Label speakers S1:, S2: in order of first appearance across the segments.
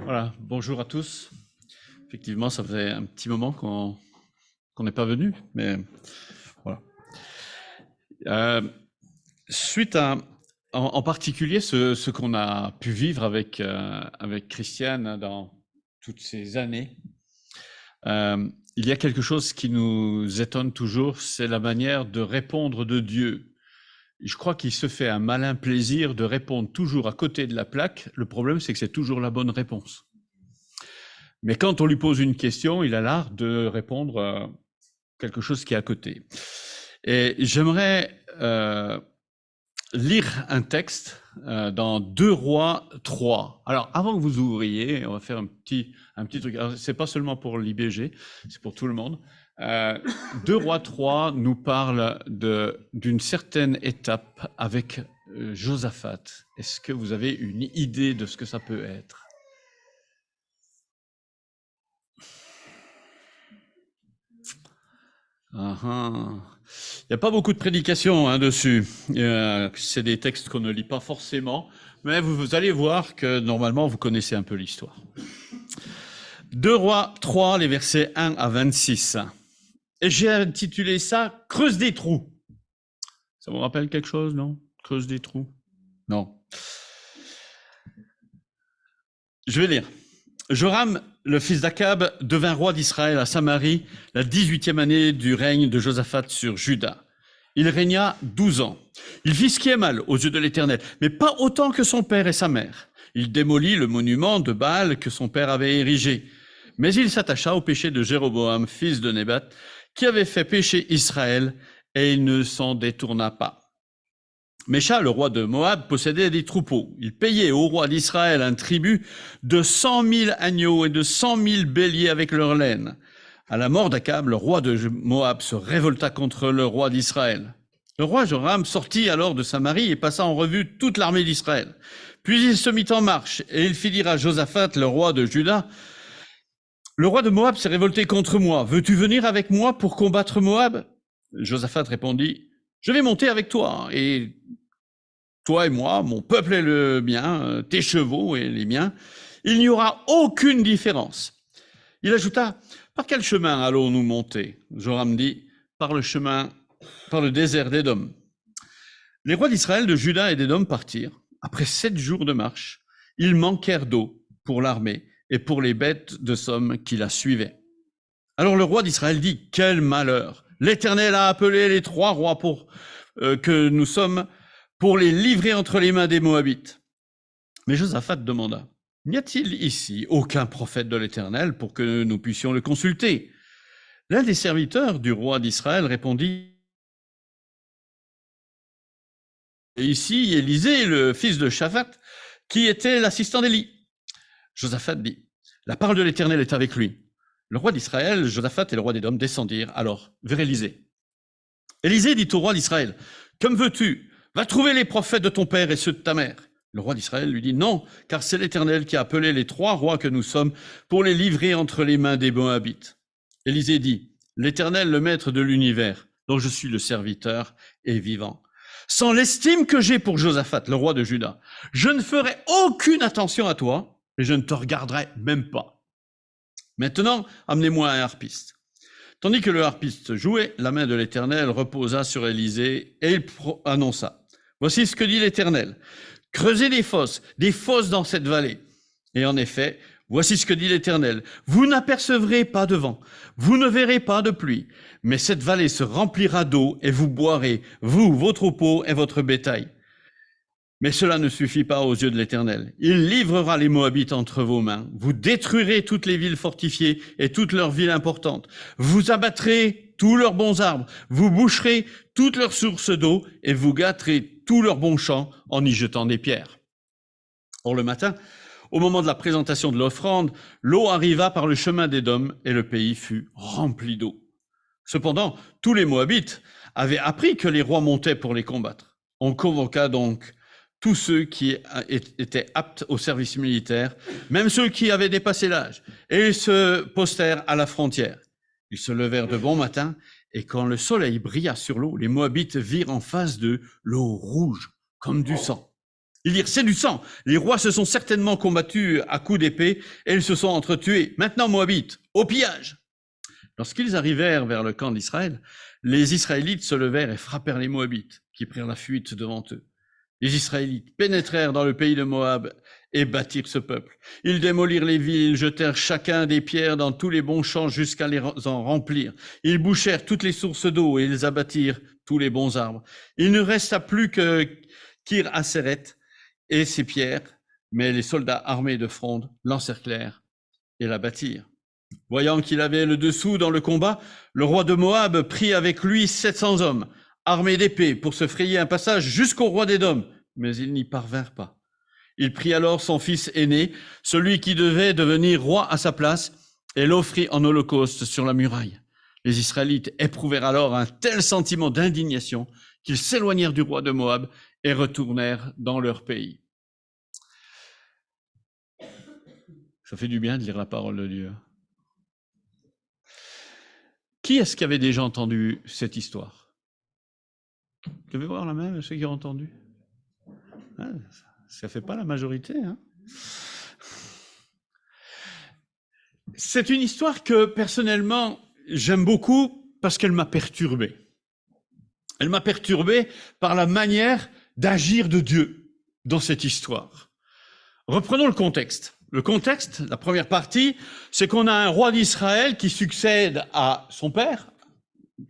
S1: Voilà, bonjour à tous. Effectivement, ça faisait un petit moment qu'on n'est pas venu, mais voilà. Euh, suite à, en particulier, ce qu'on a pu vivre avec Christiane dans toutes ces années, il y a quelque chose qui nous étonne toujours, c'est la manière de répondre de Dieu. Je crois qu'il se fait un malin plaisir de répondre toujours à côté de la plaque. Le problème, c'est que c'est toujours la bonne réponse. Mais quand on lui pose une question, il a l'art de répondre quelque chose qui est à côté. Et j'aimerais lire un texte dans 2 Rois 3. Alors, avant que vous ouvriez, on va faire un petit truc. C'est pas seulement pour l'IBG, c'est pour tout le monde. 2 Rois 3 nous parle d'une certaine étape avec Josaphat. Est-ce que vous avez une idée de ce que ça peut être? Il n'y a pas beaucoup de prédications dessus. C'est des textes qu'on ne lit pas forcément, mais vous allez voir que normalement vous connaissez un peu l'histoire. 2 Rois 3, les versets 1 à 26. Et j'ai intitulé ça « Creuse des trous ». Ça vous rappelle quelque chose, non? Creuse des trous? Non. Je vais lire. Joram, le fils d'Akab, devint roi d'Israël à Samarie la 18e année du règne de Josaphat sur Juda. Il régna 12 ans. Il fit ce qui est mal aux yeux de l'Éternel, mais pas autant que son père et sa mère. Il démolit le monument de Baal que son père avait érigé. Mais il s'attacha au péché de Jéroboam, fils de Nébat, qui avait fait pécher Israël, et il ne s'en détourna pas. Mécha, le roi de Moab, possédait des troupeaux. Il payait au roi d'Israël un tribut de 100 000 agneaux et de 100 000 béliers avec leur laine. À la mort d'Akab, le roi de Moab se révolta contre le roi d'Israël. Le roi Joram sortit alors de Samarie et passa en revue toute l'armée d'Israël. Puis il se mit en marche et il fit dire à Josaphat, le roi de Juda, « Le roi de Moab s'est révolté contre moi. Veux-tu venir avec moi pour combattre Moab ?» Josaphat répondit, « Je vais monter avec toi et toi et moi, mon peuple est le mien, tes chevaux et les miens. Il n'y aura aucune différence. » Il ajouta, « Par quel chemin allons-nous monter ?» Joram dit, « Par le désert d'Édom. » Les rois d'Israël, de Juda et d'Édom partirent. Après 7 jours de marche, ils manquèrent d'eau pour l'armée et pour les bêtes de somme qui la suivaient. Alors le roi d'Israël dit, « Quel malheur! L'Éternel a appelé les 3 rois que nous sommes pour les livrer entre les mains des Moabites. » Mais Josaphat demanda, « N'y a-t-il ici aucun prophète de l'Éternel pour que nous puissions le consulter ?» L'un des serviteurs du roi d'Israël répondit, « Et ici Élisée, le fils de Shaphat, qui était l'assistant d'Élie. » Josaphat dit, « La parole de l'Éternel est avec lui. » Le roi d'Israël, Josaphat et le roi d'Édom descendirent alors vers Élisée. Élisée dit au roi d'Israël, « Comme veux-tu? Va trouver les prophètes de ton père et ceux de ta mère. » Le roi d'Israël lui dit, « Non, car c'est l'Éternel qui a appelé les 3 rois que nous sommes pour les livrer entre les mains des Moabites. » Élisée dit, « L'Éternel, le maître de l'univers, dont je suis le serviteur, est vivant. Sans l'estime que j'ai pour Josaphat, le roi de Juda, je ne ferai aucune attention à toi et je ne te regarderai même pas. Maintenant, amenez-moi un harpiste. » Tandis que le harpiste jouait, la main de l'Éternel reposa sur Élisée et il annonça, « Voici ce que dit l'Éternel. Creusez des fosses dans cette vallée. » Et en effet, voici ce que dit l'Éternel. Vous n'apercevrez pas de vent, vous ne verrez pas de pluie, mais cette vallée se remplira d'eau et vous boirez, vous, vos troupeaux et votre bétail. Mais cela ne suffit pas aux yeux de l'Éternel. Il livrera les Moabites entre vos mains. Vous détruirez toutes les villes fortifiées et toutes leurs villes importantes. Vous abattrez tous leurs bons arbres. Vous boucherez toutes leurs sources d'eau et vous gâterez tous leurs bons champs en y jetant des pierres. Or le matin, au moment de la présentation de l'offrande, l'eau arriva par le chemin d'Édom et le pays fut rempli d'eau. Cependant, tous les Moabites avaient appris que les rois montaient pour les combattre. On convoqua donc tous ceux qui étaient aptes au service militaire, même ceux qui avaient dépassé l'âge, et ils se postèrent à la frontière. Ils se levèrent de bon matin, et quand le soleil brilla sur l'eau, les Moabites virent en face d'eux l'eau rouge, comme du sang. Ils dirent, c'est du sang. Les rois se sont certainement combattus à coups d'épée et ils se sont entretués. Maintenant, Moabites, au pillage. Lorsqu'ils arrivèrent vers le camp d'Israël, les Israélites se levèrent et frappèrent les Moabites, qui prirent la fuite devant eux. Les Israélites pénétrèrent dans le pays de Moab et battirent ce peuple. Ils démolirent les villes, ils jetèrent chacun des pierres dans tous les bons champs jusqu'à les en remplir. Ils bouchèrent toutes les sources d'eau et ils abattirent tous les bons arbres. Il ne resta plus que Kir-Haséret et ses pierres, mais les soldats armés de fronde l'encerclèrent et la battirent. Voyant qu'il avait le dessous dans le combat, le roi de Moab prit avec lui 700 hommes, armés d'épées, pour se frayer un passage jusqu'au roi d'Édom, mais ils n'y parvinrent pas. Il prit alors son fils aîné, celui qui devait devenir roi à sa place, et l'offrit en holocauste sur la muraille. Les Israélites éprouvèrent alors un tel sentiment d'indignation qu'ils s'éloignèrent du roi de Moab et retournèrent dans leur pays. Ça fait du bien de lire la parole de Dieu. Qui est-ce qui avait déjà entendu cette histoire? Vous devez voir la main, ceux qui ont entendu. Ah, ça ne fait pas la majorité. Hein. C'est une histoire que, personnellement, j'aime beaucoup parce qu'elle m'a perturbé. Elle m'a perturbé par la manière d'agir de Dieu dans cette histoire. Reprenons le contexte. Le contexte, la première partie, c'est qu'on a un roi d'Israël qui succède à son père,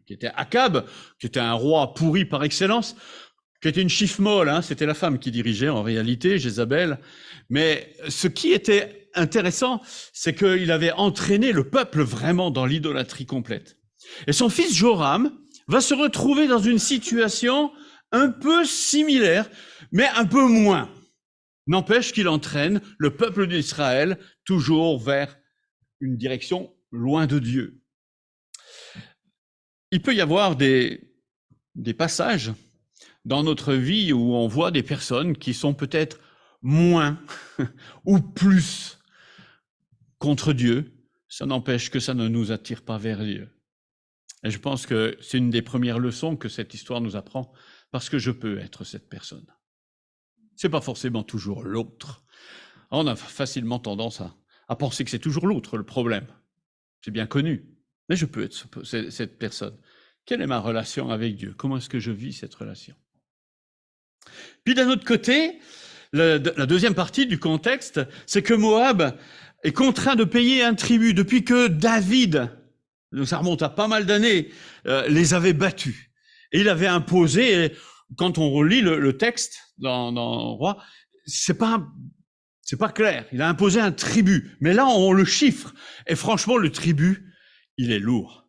S1: qui était Akab, qui était un roi pourri par excellence, qui était une chiffre molle, hein, c'était la femme qui dirigeait en réalité, Jézabel. Mais ce qui était intéressant, c'est qu'il avait entraîné le peuple vraiment dans l'idolâtrie complète. Et son fils Joram va se retrouver dans une situation un peu similaire, mais un peu moins. N'empêche qu'il entraîne le peuple d'Israël toujours vers une direction loin de Dieu. Il peut y avoir des passages dans notre vie où on voit des personnes qui sont peut-être moins ou plus contre Dieu. Ça n'empêche que ça ne nous attire pas vers Dieu. Et je pense que c'est une des premières leçons que cette histoire nous apprend, parce que je peux être cette personne. C'est pas forcément toujours l'autre. On a facilement tendance à penser que c'est toujours l'autre le problème. C'est bien connu. Mais je peux être cette personne. Quelle est ma relation avec Dieu? Comment est-ce que je vis cette relation? Puis d'un autre côté, la deuxième partie du contexte, c'est que Moab est contraint de payer un tribut depuis que David, donc ça remonte à pas mal d'années, les avait battus. Et il avait imposé, et quand on relit le texte dans Roi, c'est pas clair. Il a imposé un tribut. Mais là, on le chiffre. Et franchement, le tribut, il est lourd.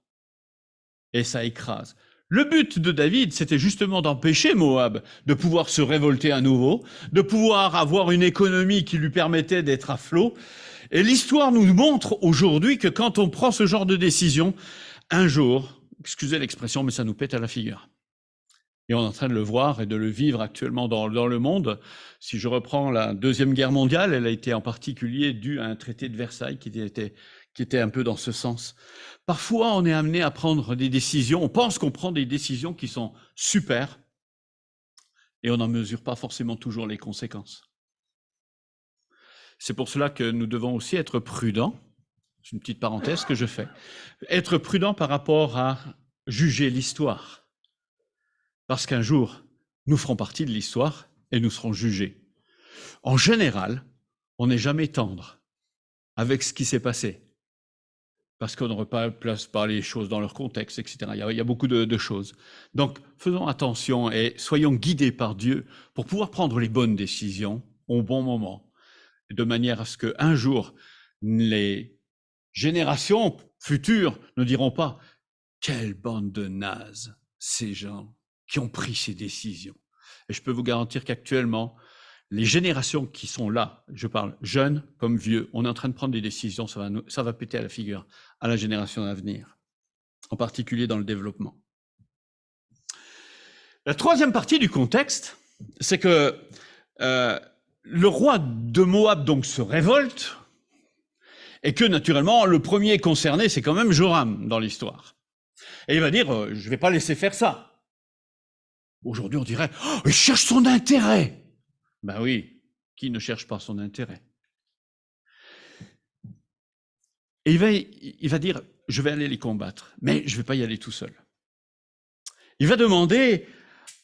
S1: Et ça écrase. Le but de David, c'était justement d'empêcher Moab de pouvoir se révolter à nouveau, de pouvoir avoir une économie qui lui permettait d'être à flot. Et l'histoire nous montre aujourd'hui que quand on prend ce genre de décision, un jour, excusez l'expression, mais ça nous pète à la figure. Et on est en train de le voir et de le vivre actuellement dans le monde. Si je reprends la Deuxième Guerre mondiale, elle a été en particulier due à un traité de Versailles qui était un peu dans ce sens. Parfois, on est amené à prendre des décisions, on pense qu'on prend des décisions qui sont super, et on n'en mesure pas forcément toujours les conséquences. C'est pour cela que nous devons aussi être prudents, c'est une petite parenthèse que je fais, être prudents par rapport à juger l'histoire. Parce qu'un jour, nous ferons partie de l'histoire et nous serons jugés. En général, on n'est jamais tendre avec ce qui s'est passé, parce qu'on ne replace pas les choses dans leur contexte, etc. Il y a beaucoup de choses. Donc, faisons attention et soyons guidés par Dieu pour pouvoir prendre les bonnes décisions au bon moment, de manière à ce qu'un jour, les générations futures ne diront pas « Quelle bande de nazes, ces gens !» qui ont pris ces décisions. Et je peux vous garantir qu'actuellement, les générations qui sont là, je parle jeunes comme vieux, on est en train de prendre des décisions, ça va péter à la figure à la génération à venir, en particulier dans le développement. La troisième partie du contexte, c'est que le roi de Moab donc se révolte, et que naturellement, le premier concerné, c'est quand même Joram dans l'histoire. Et il va dire, je ne vais pas laisser faire ça. Aujourd'hui, on dirait, oh, il cherche son intérêt. Ben oui, qui ne cherche pas son intérêt. Et il va dire, je vais aller les combattre, mais je ne vais pas y aller tout seul. Il va demander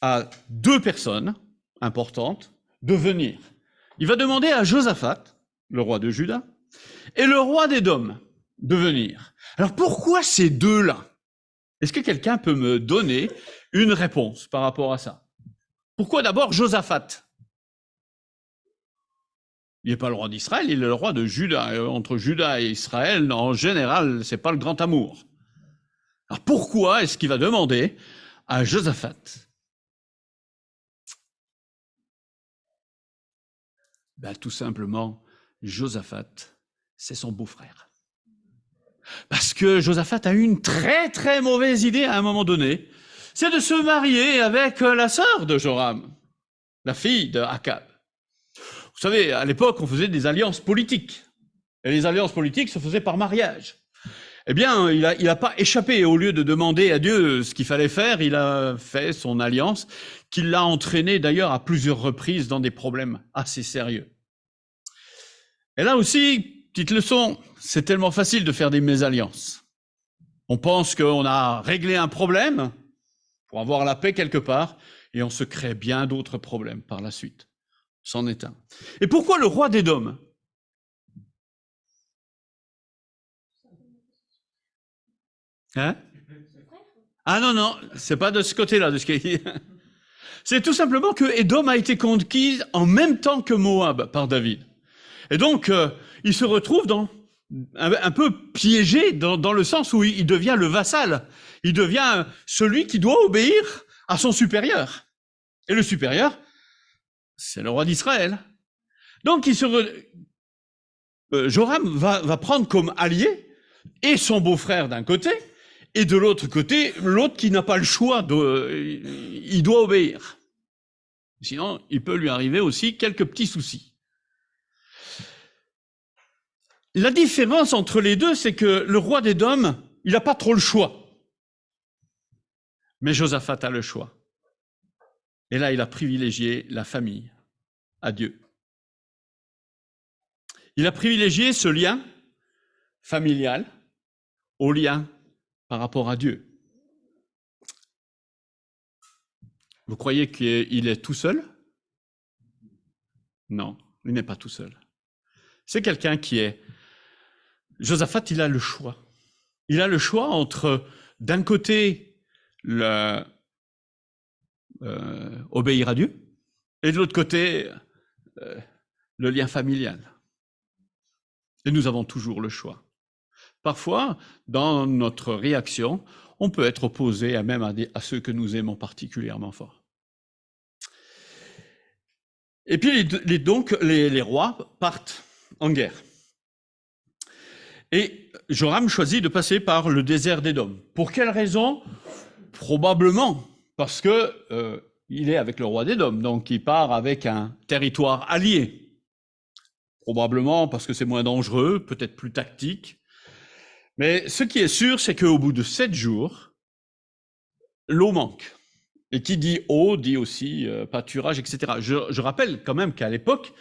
S1: à 2 personnes importantes de venir. Il va demander à Josaphat, le roi de Juda, et le roi d'Édom de venir. Alors pourquoi ces deux-là? Est-ce que quelqu'un peut me donner une réponse par rapport à ça? Pourquoi d'abord Josaphat? Il n'est pas le roi d'Israël, il est le roi de Juda. Entre Juda et Israël, en général, c'est pas le grand amour. Alors pourquoi est-ce qu'il va demander à Josaphat? Ben, tout simplement, Josaphat, c'est son beau-frère. Parce que Josaphat a eu une très très mauvaise idée à un moment donné, c'est de se marier avec la sœur de Joram, la fille de Akab. Vous savez, à l'époque, on faisait des alliances politiques. Et les alliances politiques se faisaient par mariage. Eh bien, il n'a pas échappé. Au lieu de demander à Dieu ce qu'il fallait faire, il a fait son alliance, qui l'a entraîné d'ailleurs à plusieurs reprises dans des problèmes assez sérieux. Et là aussi, petite leçon, c'est tellement facile de faire des mésalliances. On pense qu'on a réglé un problème pour avoir la paix quelque part, et on se crée bien d'autres problèmes par la suite. C'en est un. Et pourquoi le roi d'Édom? Hein? Ah non, non, c'est pas de ce côté-là, de ce qu'il dit. C'est tout simplement que Édom a été conquise en même temps que Moab par David. Et donc, il se retrouve un peu piégé dans le sens où il devient le vassal. Il devient celui qui doit obéir à son supérieur. Et le supérieur, c'est le roi d'Israël. Donc, Joram va prendre comme allié et son beau-frère d'un côté, et de l'autre côté, l'autre qui n'a pas le choix, il doit obéir. Sinon, il peut lui arriver aussi quelques petits soucis. La différence entre les deux, c'est que le roi d'Édom, il n'a pas trop le choix. Mais Josaphat a le choix. Et là, il a privilégié la famille à Dieu. Il a privilégié ce lien familial au lien par rapport à Dieu. Vous croyez qu'il est tout seul? Non, il n'est pas tout seul. C'est quelqu'un qui est... Josaphat, il a le choix. Il a le choix entre, d'un côté, obéir à Dieu, et de l'autre côté, le lien familial. Et nous avons toujours le choix. Parfois, dans notre réaction, on peut être opposé même à ceux que nous aimons particulièrement fort. Et puis, donc, les rois partent en guerre. Et Joram choisit de passer par le désert d'Édom. Pour quelle raison? Probablement parce que il est avec le roi d'Édom, donc il part avec un territoire allié. Probablement parce que c'est moins dangereux, peut-être plus tactique. Mais ce qui est sûr, c'est qu'au bout de 7 jours, l'eau manque. Et qui dit eau, dit aussi pâturage, etc. Je rappelle quand même qu'à l'époque,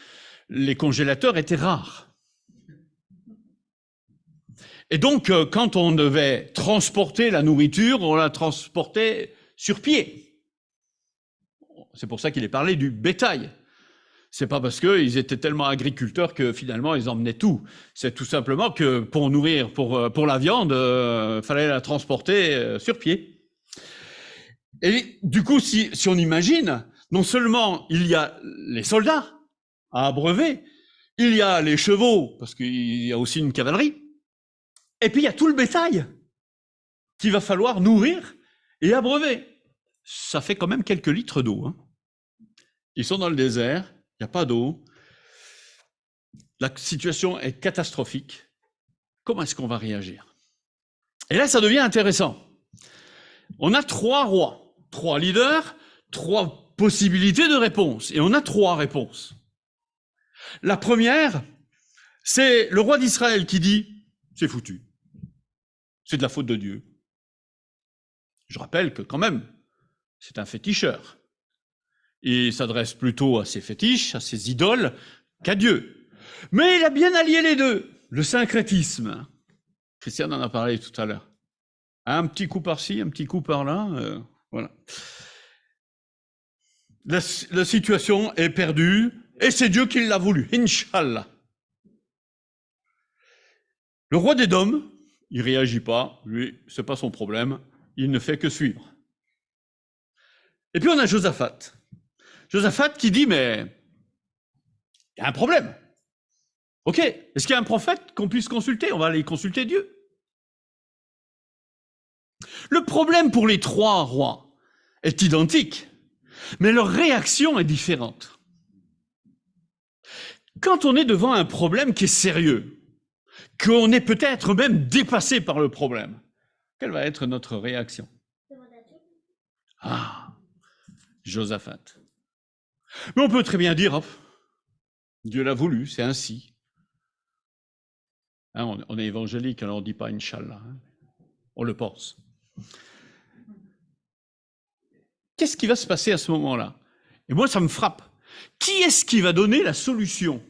S1: les congélateurs étaient rares. Et donc, quand on devait transporter la nourriture, on la transportait sur pied. C'est pour ça qu'il est parlé du bétail. C'est pas parce qu'ils étaient tellement agriculteurs que finalement ils emmenaient tout. C'est tout simplement que pour nourrir, pour la viande, fallait la transporter sur pied. Et du coup, si on imagine, non seulement il y a les soldats à abreuver, il y a les chevaux, parce qu'il y a aussi une cavalerie, et puis il y a tout le bétail qu'il va falloir nourrir et abreuver. Ça fait quand même quelques litres d'eau. Hein. Ils sont dans le désert, il n'y a pas d'eau. La situation est catastrophique. Comment est-ce qu'on va réagir? Et là, ça devient intéressant. On a 3 rois, 3 leaders, 3 possibilités de réponse. Et on a 3 réponses. La première, c'est le roi d'Israël qui dit « c'est foutu, c'est de la faute de Dieu ». Je rappelle que quand même, c'est un féticheur. Il s'adresse plutôt à ses fétiches, à ses idoles, qu'à Dieu. Mais il a bien allié les deux. Le syncrétisme. Christian en a parlé tout à l'heure. Un petit coup par-ci, un petit coup par-là, voilà. La situation est perdue, et c'est Dieu qui l'a voulu, Inch'Allah. Le roi d'Édom, il réagit pas, lui, c'est pas son problème, il ne fait que suivre. Et puis on a Josaphat. Josaphat qui dit, mais il y a un problème. Ok, est-ce qu'il y a un prophète qu'on puisse consulter? On va aller consulter Dieu. Le problème pour les trois rois est identique, mais leur réaction est différente. Quand on est devant un problème qui est sérieux, qu'on est peut-être même dépassé par le problème, quelle va être notre réaction? Ah, Josaphat. Mais on peut très bien dire, hop, Dieu l'a voulu, c'est ainsi. Hein, on est évangélique, alors on ne dit pas Inch'Allah, hein, on le pense. Qu'est-ce qui va se passer à ce moment-là? Et moi, ça me frappe. Qui est-ce qui va donner la solution?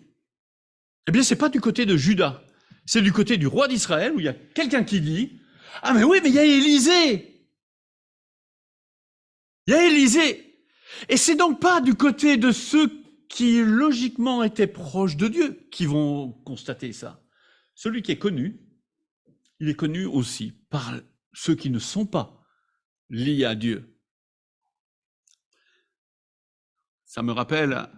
S1: Eh bien, ce n'est pas du côté de Juda, c'est du côté du roi d'Israël, où il y a quelqu'un qui dit, ah mais oui, mais il y a Élisée. Il y a Élisée. Et c'est donc pas du côté de ceux qui, logiquement, étaient proches de Dieu qui vont constater ça. Celui qui est connu, il est connu aussi par ceux qui ne sont pas liés à Dieu. Ça me rappelle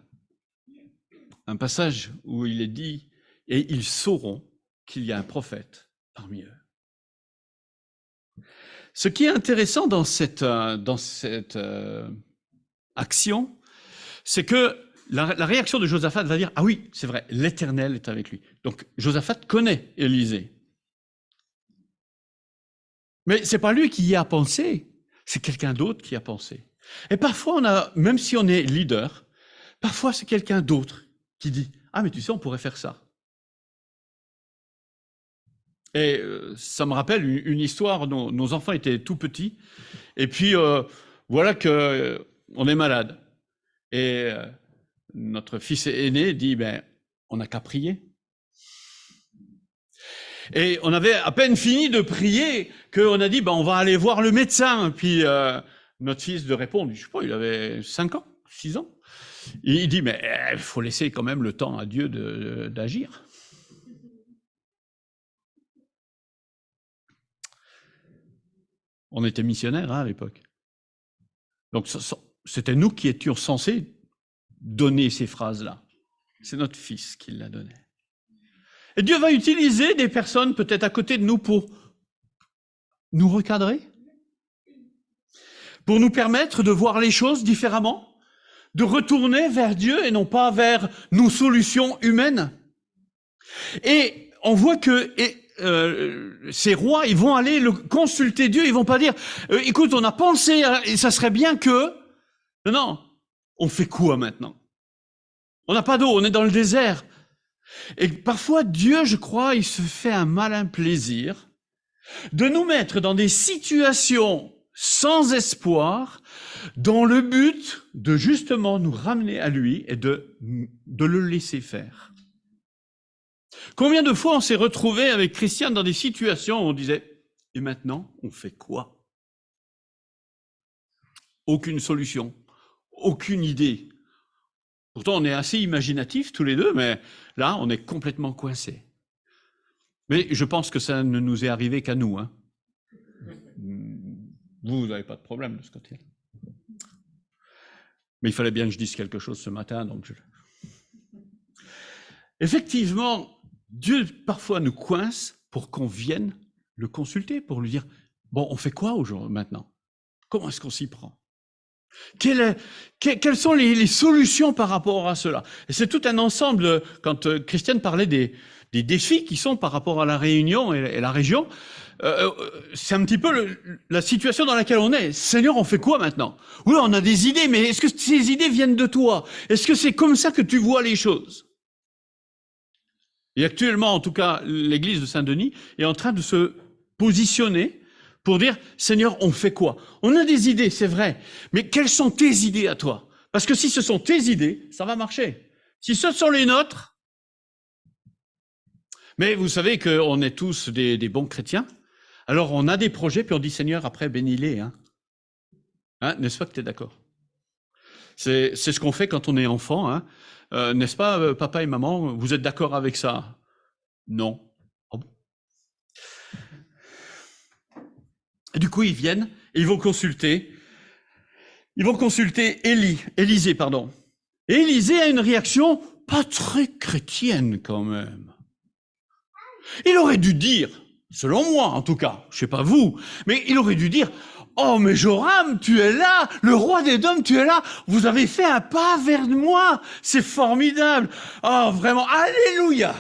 S1: un passage où il est dit « Et ils sauront qu'il y a un prophète parmi eux ». Ce qui est intéressant dans cette action, c'est que la réaction de Josaphat va dire « Ah oui, c'est vrai, l'Éternel est avec lui ». Donc Josaphat connaît Élisée. Mais ce n'est pas lui qui y a pensé, c'est quelqu'un d'autre qui y a pensé. Et parfois, même si on est leader, parfois c'est quelqu'un d'autre qui dit « Ah mais tu sais, on pourrait faire ça ». Et ça me rappelle une histoire, nos enfants étaient tout petits, et puis voilà qu'on est malade. Et notre fils aîné dit, ben, on n'a qu'à prier. Et on avait à peine fini de prier qu'on a dit, ben, on va aller voir le médecin. Puis notre fils de répondre, je sais pas, il avait 5 ans, 6 ans. Et il dit, mais il faut laisser quand même le temps à Dieu d'agir. On était missionnaires hein, à l'époque. Donc c'était nous qui étions censés donner ces phrases-là. C'est notre fils qui l'a donné. Et Dieu va utiliser des personnes peut-être à côté de nous pour nous recadrer, pour nous permettre de voir les choses différemment, de retourner vers Dieu et non pas vers nos solutions humaines. Et on voit que ces rois, ils vont aller consulter Dieu, ils vont pas dire écoute, on a pensé, et ça serait bien que... Non, on fait quoi maintenant? On n'a pas d'eau, on est dans le désert. Et parfois, Dieu, je crois, il se fait un malin plaisir de nous mettre dans des situations sans espoir, dans le but de justement nous ramener à lui et de le laisser faire. Combien de fois on s'est retrouvé avec Christian dans des situations où on disait « Et maintenant, on fait quoi ?» Aucune solution, aucune idée. Pourtant, on est assez imaginatifs tous les deux, mais là, on est complètement coincés. Mais je pense que ça ne nous est arrivé qu'à nous. Hein. Vous n'avez pas de problème de ce côté-là. Mais il fallait bien que je dise quelque chose ce matin, donc Effectivement, Dieu parfois nous coince pour qu'on vienne le consulter, pour lui dire « Bon, on fait quoi aujourd'hui, maintenant? Comment est-ce qu'on s'y prend ?» Quelles sont les solutions par rapport à cela? Et c'est tout un ensemble, quand Christiane parlait des défis qui sont par rapport à la Réunion et la région, c'est un petit peu la situation dans laquelle on est. Seigneur, on fait quoi maintenant? Oui, on a des idées, mais est-ce que ces idées viennent de toi? Est-ce que c'est comme ça que tu vois les choses? Et actuellement, en tout cas, l'église de Saint-Denis est en train de se positionner pour dire, Seigneur, on fait quoi? On a des idées, c'est vrai, mais quelles sont tes idées à toi? Parce que si ce sont tes idées, ça va marcher. Si ce sont les nôtres, mais vous savez qu'on est tous des bons chrétiens, alors on a des projets, puis on dit Seigneur, après, bénis-les. N'est-ce pas que tu es d'accord? C'est ce qu'on fait quand on est enfant. N'est-ce pas, papa et maman, vous êtes d'accord avec ça? Non. Oh bon. Et du coup, ils viennent et ils vont consulter Élisée, pardon. Et Élisée a une réaction pas très chrétienne quand même. Il aurait dû dire, selon moi en tout cas, je sais pas vous, mais il aurait dû dire, oh mais Joram, tu es là, le roi d'Édom, tu es là, vous avez fait un pas vers moi, c'est formidable, oh vraiment, alléluia.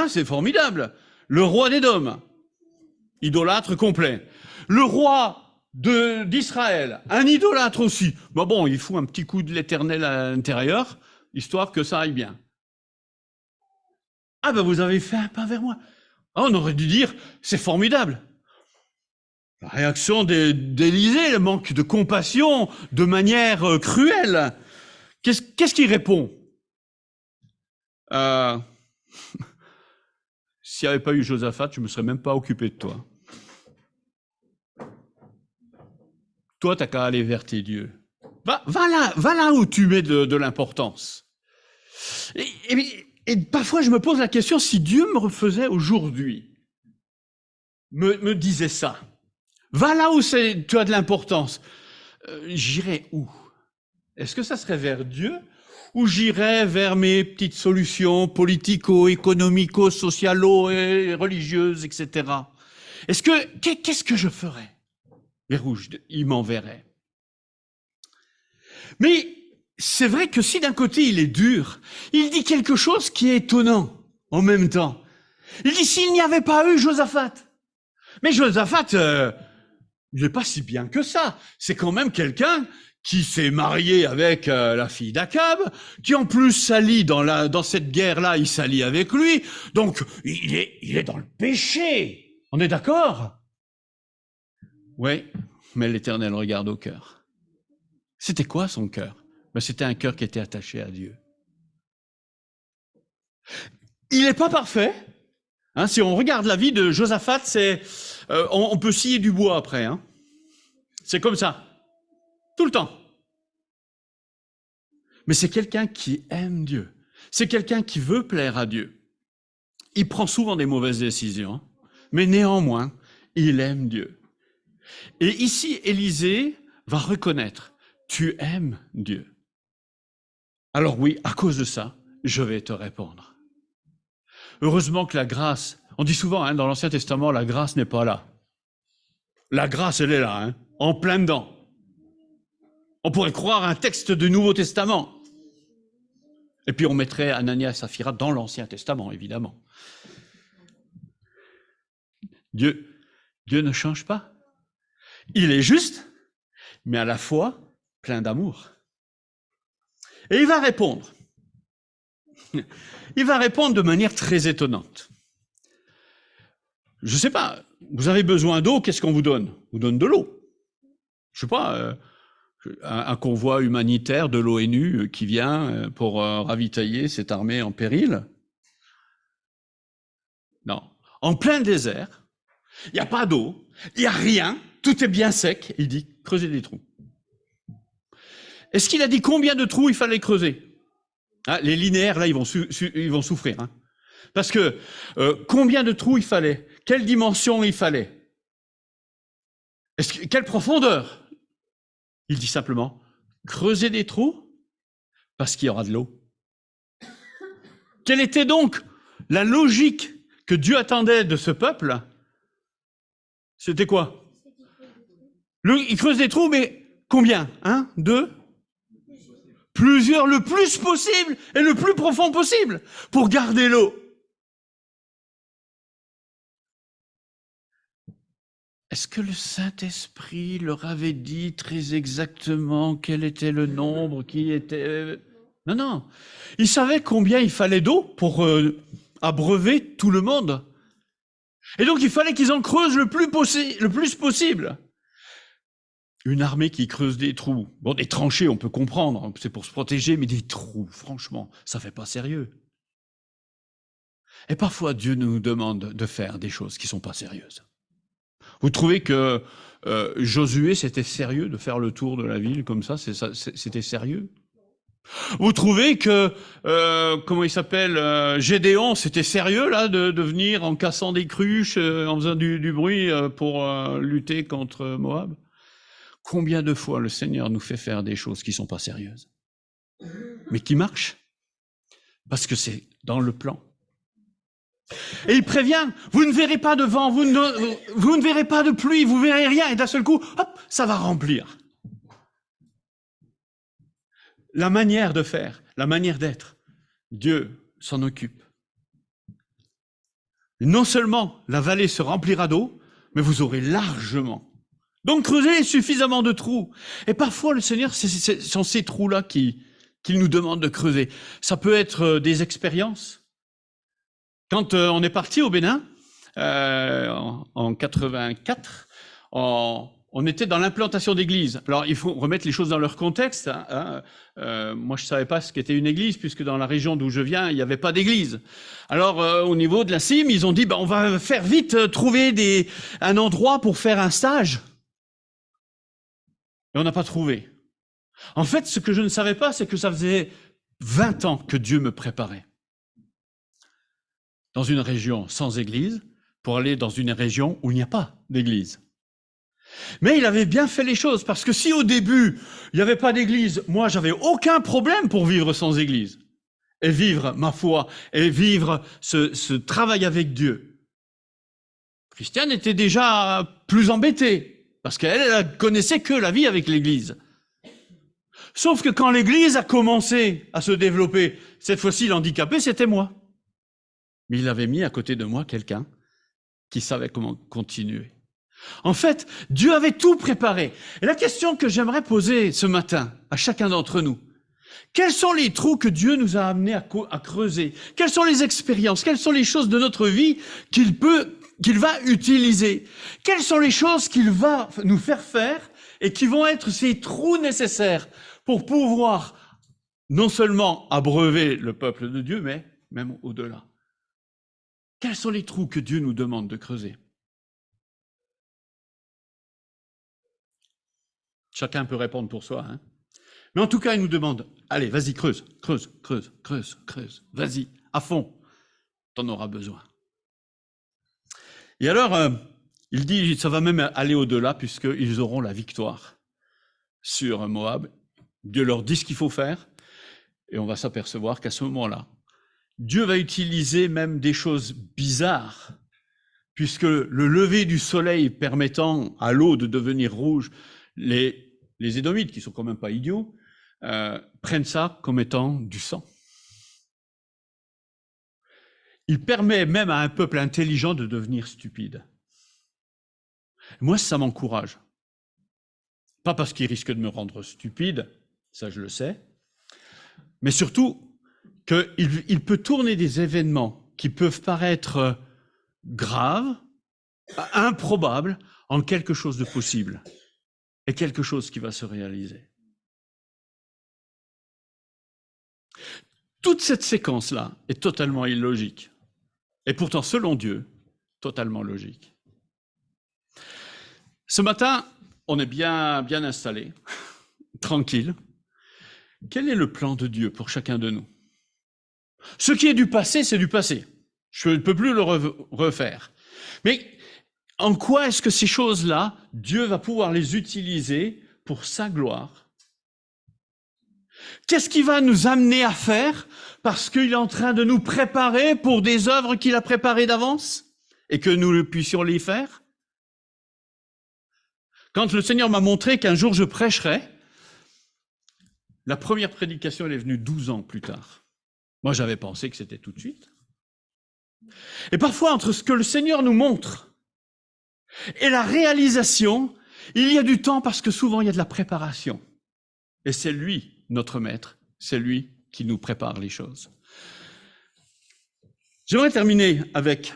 S1: C'est formidable, le roi d'Édom, idolâtre complet, le roi d'Israël, un idolâtre aussi, bon, il fout un petit coup de l'Éternel à l'intérieur, histoire que ça aille bien. Vous avez fait un pas vers moi. On aurait dû dire, c'est formidable. La réaction d'Élisée, le manque de compassion, de manière cruelle. Qu'est-ce qu'il répond? S'il n'y avait pas eu Josaphat, je ne me serais même pas occupé de toi. Toi, tu n'as qu'à aller vers tes dieux. Va là où tu mets de l'importance. Et parfois, je me pose la question, si Dieu me refaisait aujourd'hui, me disait ça, va là où tu as de l'importance, j'irais où? Est-ce que ça serait vers Dieu ou j'irais vers mes petites solutions politico, socialo et religieuses, etc. Qu'est-ce que je ferais? Vers où il m'enverrait? Mais c'est vrai que si d'un côté il est dur, il dit quelque chose qui est étonnant en même temps. Il dit s'il n'y avait pas eu Josaphat. Mais Josaphat, il n'est pas si bien que ça. C'est quand même quelqu'un qui s'est marié avec la fille d'Akab, qui en plus s'allie dans cette guerre-là, il s'allie avec lui. Donc il est dans le péché. On est d'accord? Oui, mais l'Éternel regarde au cœur. C'était quoi son cœur? C'était un cœur qui était attaché à Dieu. Il n'est pas parfait. Si on regarde la vie de Josaphat, on peut scier du bois après. C'est comme ça. Tout le temps. Mais c'est quelqu'un qui aime Dieu. C'est quelqu'un qui veut plaire à Dieu. Il prend souvent des mauvaises décisions, mais néanmoins, il aime Dieu. Et ici, Élisée va reconnaître, tu aimes Dieu. Alors oui, à cause de ça, je vais te répondre. Heureusement que la grâce, on dit souvent dans l'Ancien Testament, la grâce n'est pas là. La grâce, elle est là, en plein dedans. On pourrait croire un texte du Nouveau Testament. Et puis on mettrait Ananias et Saphira dans l'Ancien Testament, évidemment. Dieu ne change pas. Il est juste, mais à la fois plein d'amour. Et il va répondre. Il va répondre de manière très étonnante. Je ne sais pas, vous avez besoin d'eau, qu'est-ce qu'on vous donne? On vous donne de l'eau. Je ne sais pas, un convoi humanitaire de l'ONU qui vient pour ravitailler cette armée en péril. Non. En plein désert, il n'y a pas d'eau, il n'y a rien, tout est bien sec. Il dit, creusez des trous. Est-ce qu'il a dit combien de trous il fallait creuser? Les linéaires, là, ils vont souffrir. Parce que combien de trous il fallait? Quelle dimension il fallait? Quelle profondeur? Il dit simplement, creusez des trous parce qu'il y aura de l'eau. Quelle était donc la logique que Dieu attendait de ce peuple? C'était quoi? Il creuse des trous, mais combien? 1, 2? Plusieurs, le plus possible et le plus profond possible pour garder l'eau. Est-ce que le Saint-Esprit leur avait dit très exactement quel était le nombre qui était... Non. Ils savaient combien il fallait d'eau pour abreuver tout le monde. Et donc il fallait qu'ils en creusent le plus possible. Une armée qui creuse des trous. Bon, des tranchées, on peut comprendre, c'est pour se protéger, mais des trous, franchement, ça fait pas sérieux. Et parfois, Dieu nous demande de faire des choses qui sont pas sérieuses. Vous trouvez que Josué, c'était sérieux de faire le tour de la ville comme ça, c'était sérieux? Vous trouvez que, comment il s'appelle, Gédéon, c'était sérieux là de venir en cassant des cruches, en faisant du bruit pour lutter contre Moab? Combien de fois le Seigneur nous fait faire des choses qui sont pas sérieuses, mais qui marchent, parce que c'est dans le plan. Et il prévient, vous ne verrez pas de vent, vous ne verrez pas de pluie, vous verrez rien, et d'un seul coup, hop, ça va remplir. La manière de faire, la manière d'être, Dieu s'en occupe. Non seulement la vallée se remplira d'eau, mais vous aurez largement. Donc creusez suffisamment de trous. Et parfois le Seigneur, c'est sont ces trous-là qu'il nous demande de creuser. Ça peut être des expériences. Quand on est parti au Bénin, en 84, on était dans l'implantation d'églises. Alors, il faut remettre les choses dans leur contexte. Moi, je ne savais pas ce qu'était une église, puisque dans la région d'où je viens, il n'y avait pas d'église. Alors, au niveau de la CIM, ils ont dit, on va faire vite trouver un endroit pour faire un stage. Et on n'a pas trouvé. En fait, ce que je ne savais pas, c'est que ça faisait 20 ans que Dieu me préparait dans une région sans église pour aller dans une région où il n'y a pas d'église. Mais il avait bien fait les choses, parce que si au début, il n'y avait pas d'église, moi, j'avais aucun problème pour vivre sans église, et vivre ma foi, et vivre ce travail avec Dieu. Christiane était déjà plus embêtée, parce qu'elle connaissait que la vie avec l'église. Sauf que quand l'église a commencé à se développer, cette fois-ci, l'handicapé, c'était moi. Mais il avait mis à côté de moi quelqu'un qui savait comment continuer. En fait, Dieu avait tout préparé. Et la question que j'aimerais poser ce matin à chacun d'entre nous, quels sont les trous que Dieu nous a amenés à creuser? Quelles sont les expériences? Quelles sont les choses de notre vie qu'il va utiliser? Quelles sont les choses qu'il va nous faire faire et qui vont être ces trous nécessaires pour pouvoir non seulement abreuver le peuple de Dieu, mais même au-delà? Quels sont les trous que Dieu nous demande de creuser? Chacun peut répondre pour soi, hein. Mais en tout cas, il nous demande, allez, vas-y, creuse, creuse, creuse, creuse, creuse, vas-y, à fond, t'en auras besoin. Et alors, il dit, ça va même aller au-delà, puisqu'ils auront la victoire sur Moab. Dieu leur dit ce qu'il faut faire, et on va s'apercevoir qu'à ce moment-là, Dieu va utiliser même des choses bizarres, puisque le lever du soleil permettant à l'eau de devenir rouge, les Édomites, qui sont quand même pas idiots, prennent ça comme étant du sang. Il permet même à un peuple intelligent de devenir stupide. Moi, ça m'encourage. Pas parce qu'il risque de me rendre stupide, ça je le sais, mais surtout qu'il peut tourner des événements qui peuvent paraître graves, improbables, en quelque chose de possible et quelque chose qui va se réaliser. Toute cette séquence-là est totalement illogique. Et pourtant, selon Dieu, totalement logique. Ce matin, on est bien installé, tranquille. Quel est le plan de Dieu pour chacun de nous? Ce qui est du passé, c'est du passé. Je ne peux plus le refaire. Mais en quoi est-ce que ces choses-là, Dieu va pouvoir les utiliser pour sa gloire? Qu'est-ce qu'il va nous amener à faire parce qu'il est en train de nous préparer pour des œuvres qu'il a préparées d'avance et que nous puissions les faire? Quand le Seigneur m'a montré qu'un jour je prêcherais, la première prédication, elle est venue 12 ans plus tard. Moi, j'avais pensé que c'était tout de suite. Et parfois, entre ce que le Seigneur nous montre et la réalisation, il y a du temps parce que souvent, il y a de la préparation. Et c'est lui, notre maître, c'est lui qui nous prépare les choses. J'aimerais terminer avec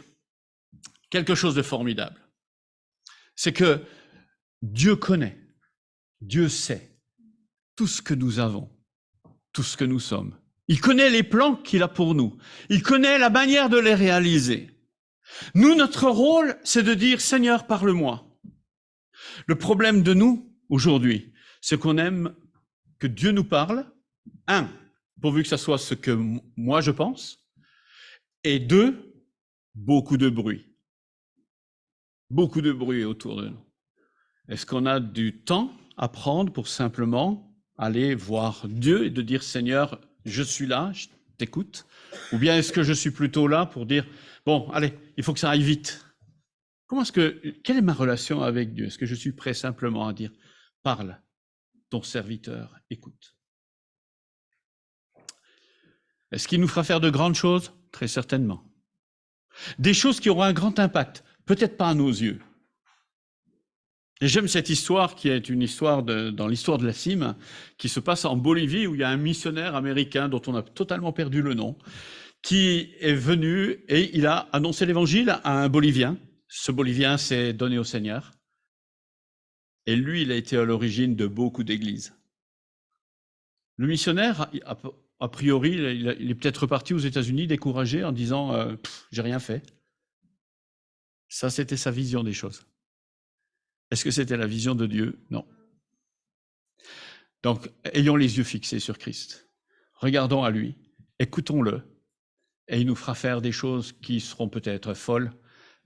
S1: quelque chose de formidable. C'est que Dieu connaît Dieu sait tout ce que nous avons, tout ce que nous sommes. Il connaît les plans qu'il a pour nous. Il connaît la manière de les réaliser. Nous, notre rôle, c'est de dire, Seigneur, parle-moi. Le problème de nous, aujourd'hui, c'est qu'on aime que Dieu nous parle. Un, pourvu que ça soit ce que moi je pense. Et deux, beaucoup de bruit. Beaucoup de bruit autour de nous. Est-ce qu'on a du temps à prendre pour simplement aller voir Dieu et de dire, Seigneur, je suis là, je t'écoute? Ou bien est-ce que je suis plutôt là pour dire, bon, allez, il faut que ça aille vite? Quelle est ma relation avec Dieu? Est-ce que je suis prêt simplement à dire, parle, ton serviteur écoute? Est-ce qu'il nous fera faire de grandes choses? Très certainement. Des choses qui auront un grand impact, peut-être pas à nos yeux. Et j'aime cette histoire qui est une histoire dans l'histoire de la cime, qui se passe en Bolivie, où il y a un missionnaire américain dont on a totalement perdu le nom, qui est venu et il a annoncé l'évangile à un Bolivien. Ce Bolivien s'est donné au Seigneur. Et lui, il a été à l'origine de beaucoup d'églises. Le missionnaire, a priori, il est peut-être reparti aux États-Unis découragé en disant « j'ai rien fait ». Ça, c'était sa vision des choses. Est-ce que c'était la vision de Dieu? Non. Donc, ayons les yeux fixés sur Christ. Regardons à lui, écoutons-le, et il nous fera faire des choses qui seront peut-être folles,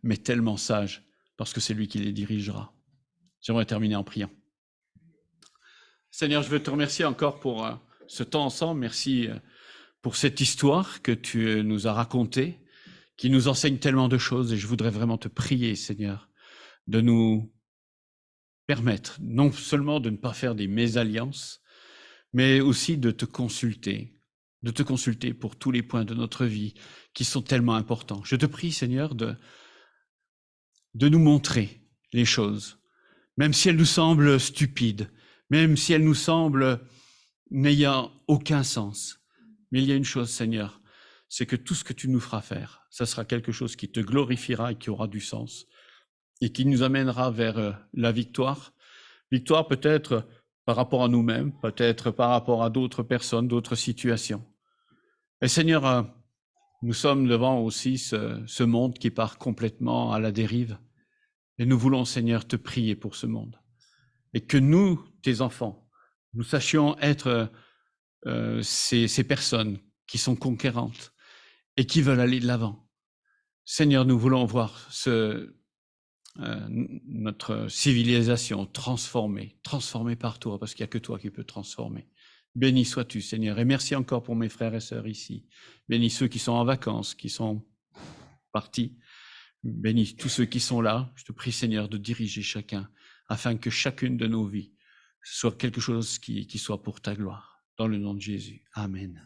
S1: mais tellement sages, parce que c'est lui qui les dirigera. J'aimerais terminer en priant. Seigneur, je veux te remercier encore pour ce temps ensemble. Merci pour cette histoire que tu nous as racontée, qui nous enseigne tellement de choses, et je voudrais vraiment te prier, Seigneur, de nous permettre non seulement de ne pas faire des mésalliances, mais aussi de te consulter pour tous les points de notre vie qui sont tellement importants. Je te prie, Seigneur, de nous montrer les choses, même si elles nous semblent stupides, même si elles nous semblent n'ayant aucun sens. Mais il y a une chose, Seigneur, c'est que tout ce que tu nous feras faire, ça sera quelque chose qui te glorifiera et qui aura du sens et qui nous amènera vers la victoire. Victoire peut-être par rapport à nous-mêmes, peut-être par rapport à d'autres personnes, d'autres situations. Et Seigneur, nous sommes devant aussi ce monde qui part complètement à la dérive. Et nous voulons, Seigneur, te prier pour ce monde. Et que nous, tes enfants, nous sachions être ces personnes qui sont conquérantes et qui veulent aller de l'avant. Seigneur, nous voulons voir notre civilisation transformée par toi, parce qu'il n'y a que toi qui peux transformer. Béni sois-tu, Seigneur, et merci encore pour mes frères et sœurs ici. Bénis ceux qui sont en vacances, qui sont partis. Bénis tous ceux qui sont là. Je te prie, Seigneur, de diriger chacun, afin que chacune de nos vies soit quelque chose qui soit pour ta gloire. Dans le nom de Jésus. Amen.